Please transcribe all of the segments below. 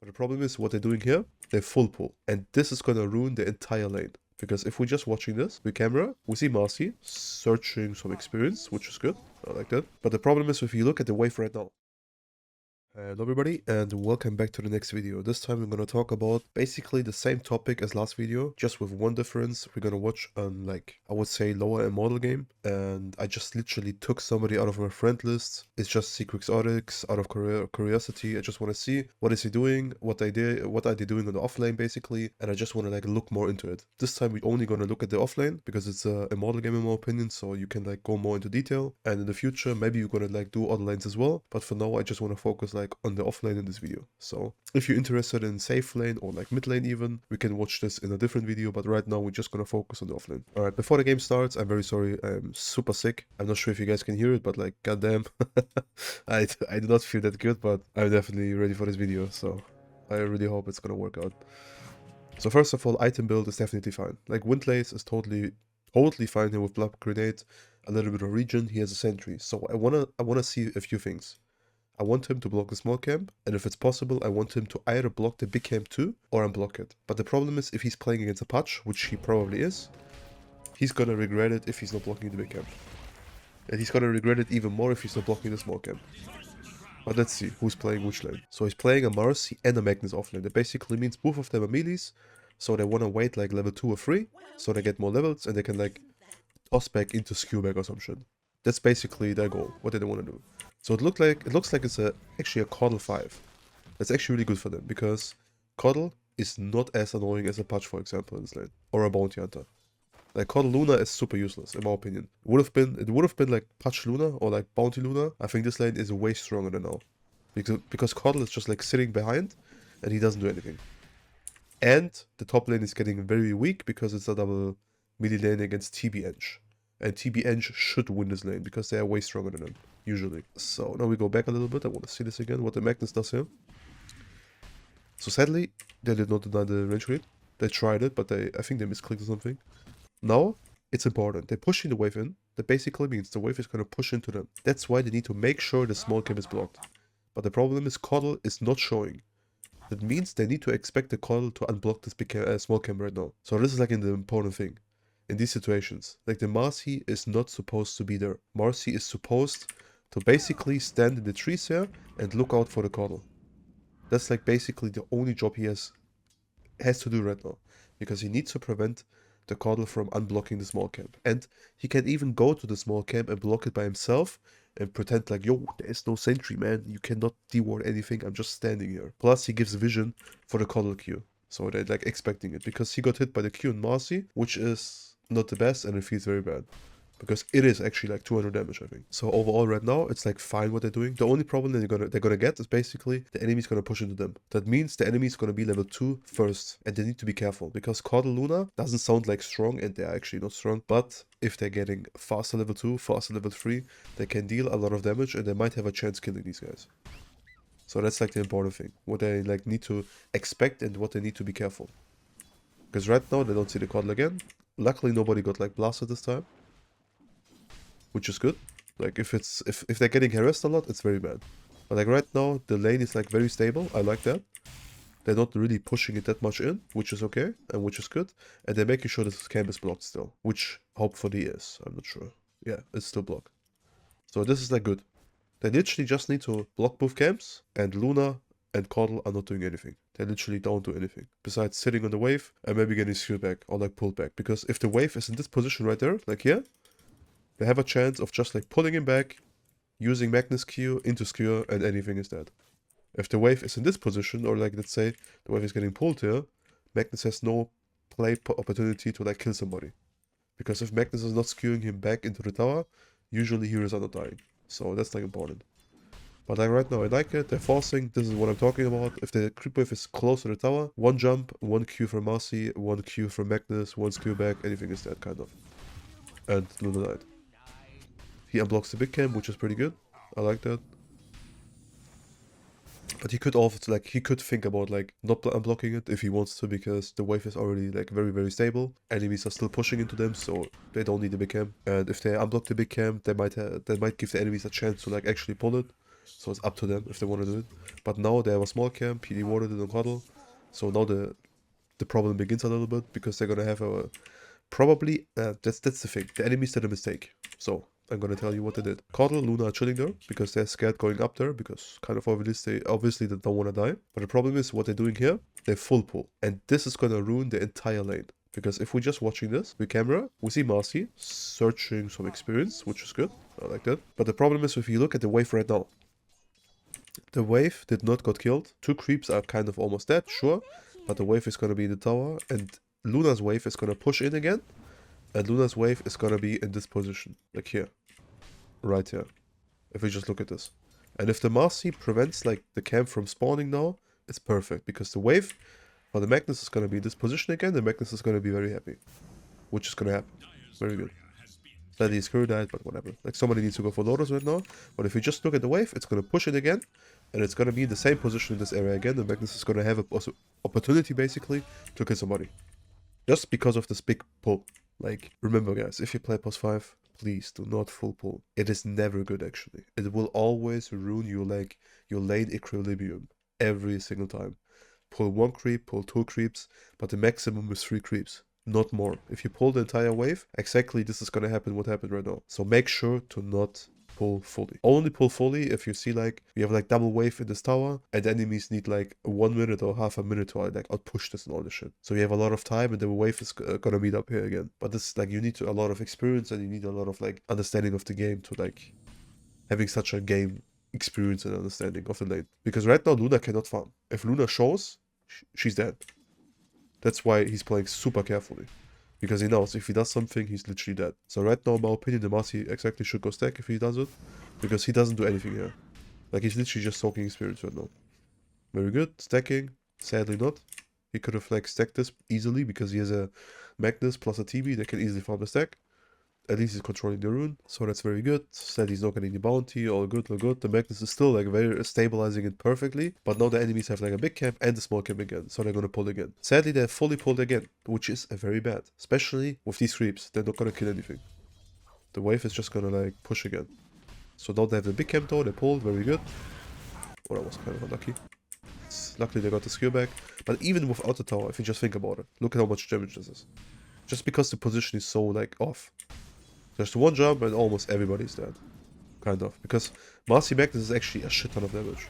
But the problem is what they're doing here, they full pull. And this is gonna ruin the entire lane. Because if we're just watching this with camera, we see Marci searching some experience, which is good. I like that. But the problem is if you look at the wave right now, hello everybody and welcome back to the next video. This time we're going to talk about basically the same topic as last video, just with one difference. We're going to watch I would say lower Immortal game, and I just literally took somebody out of my friend list. It's just Secret Exotics out of curiosity. I just want to see what is he doing, what are they doing on the offlane basically, and I just want to like look more into it. This time we're only going to look at the offlane because it's a Immortal game in my opinion, so you can like go more into detail, and in the future maybe you're going to like do other lanes as well, but for now I just want to focus like on the offlane in this video. So if you're interested in safe lane or like mid lane even, we can watch this in a different video, but right now we're just gonna focus on the offlane. Alright, before the game starts, I'm very sorry, I'm super sick. I'm not sure if you guys can hear it, but like goddamn, I do not feel that good, but I'm definitely ready for this video, so I really hope it's gonna work out. So first of all, item build is definitely fine. Like Windlace is totally fine here with Blood Grenade, a little bit of regen. He has a sentry, so I wanna see a few things. I want him to block the small camp, and if it's possible, I want him to either block the big camp too, or unblock it. But the problem is, if he's playing against a patch, which he probably is, he's gonna regret it if he's not blocking the big camp. And he's gonna regret it even more if he's not blocking the small camp. But let's see, who's playing which lane. So he's playing a Marci and a Magnus offlane. That basically means both of them are melees, so they wanna wait like level 2 or 3, so they get more levels, and they can like toss back into skew back or some shit. That's basically their goal, what they want to do. So it looks like it's actually a Coddle 5. That's actually really good for them, because Coddle is not as annoying as a Patch, for example, in this lane, or a Bounty Hunter. Like Coddle Luna is super useless, in my opinion. It would have been like Patch Luna or like Bounty Luna. I think this lane is way stronger than now, because Coddle is just like sitting behind, and he doesn't do anything. And the top lane is getting very weak because it's a double melee lane against TB Eng. And TB Eng should win this lane because they are way stronger than him, usually. So now we go back a little bit. I want to see this again, what the Magnus does here. So sadly, they did not deny the range read. They tried it, but I think they misclicked or something. Now, it's important. They're pushing the wave in. That basically means the wave is going to push into them. That's why they need to make sure the small camp is blocked. But the problem is Coddle is not showing. That means they need to expect the Coddle to unblock this big small camp right now. So this is like in the important thing. In these situations, like the Marci is not supposed to be there. Marci is supposed to basically stand in the trees here and look out for the Coddle. That's like basically the only job he has to do right now, because he needs to prevent the Coddle from unblocking the small camp. And he can even go to the small camp and block it by himself and pretend like, yo, there is no sentry, man. You cannot deward anything. I'm just standing here. Plus, he gives vision for the Coddle Q. So they're like expecting it, because he got hit by the Q in Marci, which is not the best, and it feels very bad, because it is actually like 200 damage, I think. So overall right now it's like fine what they're doing. The only problem that they're gonna get is basically the enemy's gonna push into them. That means the enemy's gonna be level 2 first, and they need to be careful, because Coddle Luna doesn't sound like strong, and they're actually not strong, but if they're getting faster level 2, faster level 3, they can deal a lot of damage, and they might have a chance killing these guys. So that's like the important thing, what they like need to expect and what they need to be careful. Because right now they don't see the Coddle again. Luckily nobody got like blasted this time, which is good. Like if they're getting harassed a lot, it's very bad. But like right now the lane is like very stable. I like that. They're not really pushing it that much in, which is okay and which is good. And they're making sure that this camp is blocked still, which hopefully is. I'm not sure. Yeah, it's still blocked. So this is like good. They literally just need to block both camps, and Luna and Coddle are not doing anything. They literally don't do anything besides sitting on the wave and maybe getting skewed back or like pulled back. Because if the wave is in this position right there, like here, they have a chance of just like pulling him back, using Magnus Q into skewer, and anything is dead. If the wave is in this position, or like let's say the wave is getting pulled here, Magnus has no play opportunity to like kill somebody. Because if Magnus is not skewing him back into the tower, usually heroes are not dying. So that's like important. But like right now I like it. They're forcing. This is what I'm talking about. If the creep wave is close to the tower, one jump, one Q from Marci, one Q from Magnus, one skew back, anything is dead kind of. And Luna died. He unblocks the big camp, which is pretty good. I like that. But he could also like he could think about like not unblocking it if he wants to, because the wave is already like very very stable. Enemies are still pushing into them, so they don't need the big camp. And if they unblock the big camp, they might give the enemies a chance to like actually pull it. So it's up to them if they want to do it. But now they have a small camp, he rewarded it on Cuddle. So now the problem begins a little bit because they're gonna have a probably that's the thing. The enemies did a mistake. So I'm gonna tell you what they did. Cuddle, Luna are chilling there because they're scared going up there because kind of obviously they don't want to die. But the problem is what they're doing here, they full pull. And this is gonna ruin the entire lane. Because if we're just watching this with camera, we see Marci searching some experience, which is good. I like that. But the problem is if you look at the wave right now, the wave did not got killed. 2 creeps are kind of almost dead, sure. But the wave is gonna be in the tower and Luna's wave is gonna push in again. And Luna's wave is gonna be in this position, like here. Right here. If we just look at this. And if the Marci prevents like the camp from spawning now, it's perfect. Because the wave for the Magnus is gonna be in this position again, the Magnus is gonna be very happy. Which is gonna happen. Very good. Sadly his crew died, but whatever. Like somebody needs to go for Lotus right now. But if you just look at the wave, it's gonna push it again. And it's gonna be in the same position in this area again. The Magnus is gonna have a opportunity basically to kill somebody. Just because of this big pull. Like, remember guys, if you play pos 5, please do not full pull. It is never good actually. It will always ruin your lane equilibrium. Every single time. Pull 1 creep, pull 2 creeps, but the maximum is 3 creeps. Not more. If you pull the entire wave, exactly this is gonna happen what happened right now. So make sure to not pull fully. Only pull fully if you see like you have like double wave in this tower and the enemies need like 1 minute or half a minute to like outpush this and all this shit. So you have a lot of time and the wave is gonna meet up here again. But this like you need a lot of experience and you need a lot of like understanding of the game to like having such a game experience and understanding of the lane. Because right now Luna cannot farm. If Luna shows, she's dead. That's why he's playing super carefully. Because he knows if he does something, he's literally dead. So right now, in my opinion, the Marci exactly should go stack if he does it. Because he doesn't do anything here. Like, he's literally just soaking experience right now. Very good. Stacking. Sadly not. He could have, like, stacked this easily because he has a Magnus plus a TB that can easily farm the stack. At least he's controlling the rune, so that's very good. Sadly, he's not getting the bounty, all good, all good. The Magnus is still like very stabilizing it perfectly, but now the enemies have like a big camp and a small camp again, so they're gonna pull again. Sadly, they're fully pulled again, which is very bad, especially with these creeps. They're not gonna kill anything. The wave is just gonna like push again. So now they have the big camp though, they pulled, very good. Oh, that was kind of unlucky. Luckily, they got the skill back, but even without the tower, if you just think about it, look at how much damage this is. Just because the position is so like off. There's 1 jump and almost everybody's dead. Kind of. Because Marci Magnus is actually a shit ton of damage.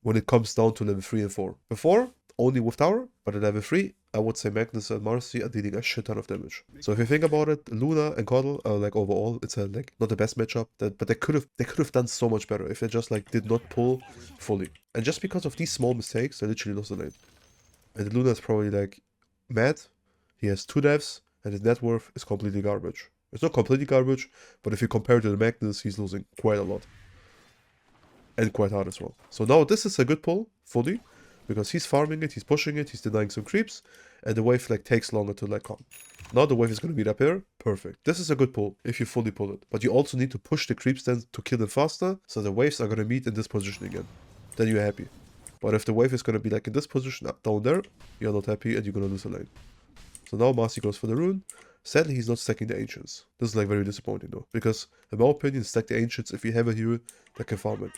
When it comes down to level 3 and 4. Before, only with tower, but at level 3, I would say Magnus and Marci are dealing a shit ton of damage. So if you think about it, Luna and Cuddle are like overall, it's a, like not the best matchup, but they could have done so much better if they just like did not pull fully. And just because of these small mistakes, they literally lost the lane. And Luna is probably like mad. He has 2 deaths and his net worth is completely garbage. It's not completely garbage, but if you compare to the Magnus, he's losing quite a lot. And quite hard as well. So now this is a good pull, fully, because he's farming it, he's pushing it, he's denying some creeps, and the wave like takes longer to like come. Now the wave is going to be up here, perfect. This is a good pull, if you fully pull it. But you also need to push the creeps then to kill them faster, so the waves are going to meet in this position again. Then you're happy. But if the wave is going to be like in this position, up down there, you're not happy and you're going to lose a lane. So now Marci goes for the rune. Sadly, he's not stacking the Ancients. This is like very disappointing though, because in my opinion, stack the Ancients if you have a hero that can farm it.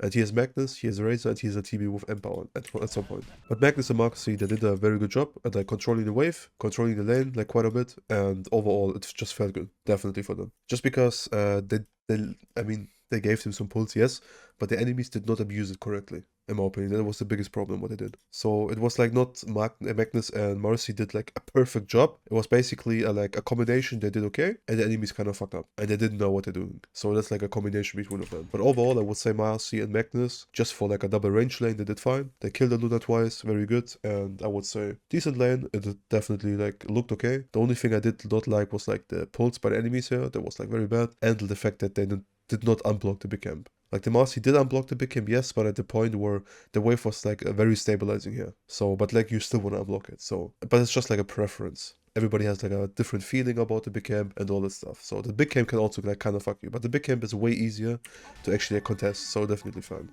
And he has Magnus, he has Razor, and he has a TB with Empower at some point. But Magnus and Marci, they did a very good job at like controlling the wave, controlling the lane like quite a bit, and overall it just felt good, definitely for them. Just because they gave him some pulls, yes, but the enemies did not abuse it correctly. In my opinion, that was the biggest problem what they did. So it was like not Magnus and Marci did like a perfect job. It was basically like a combination. They did okay, and the enemies kind of fucked up, and they didn't know what they're doing. So that's like a combination between of them. But overall, I would say Marci and Magnus, just for like a double range lane, they did fine. They killed the Luna twice, very good, and I would say decent lane. It definitely like looked okay. The only thing I did not like was like the pulls by the enemies here. That was like very bad, and the fact that they did not unblock the big camp. Like the Marci did unblock the big camp, yes, but at the point where the wave was like very stabilizing here. So, but like you still want to unblock it. So, but it's just like a preference. Everybody has like a different feeling about the big camp and all that stuff. So the big camp can also like kind of fuck you, but the big camp is way easier to actually contest. So definitely fine.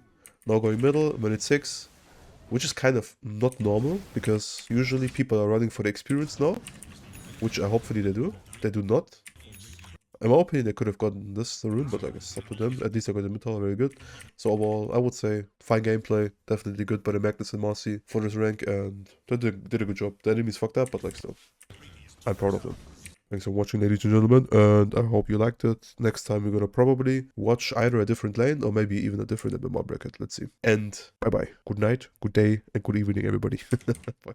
Now going middle, minute 6, which is kind of not normal because usually people are running for the experience now, which hopefully they do. They do not. In my opinion, they could have gotten this rune, but I guess it's up to them. At least I got the mid-tower very good. So overall, I would say fine gameplay, definitely good by the Magnus and Marci for this rank, and they did a good job. The enemies fucked up, but like still, I'm proud of them. Thanks for watching, ladies and gentlemen, and I hope you liked it. Next time we're gonna probably watch either a different lane or maybe even a different MMR bracket. Let's see. And bye-bye. Good night, good day, and good evening, everybody. Bye-bye.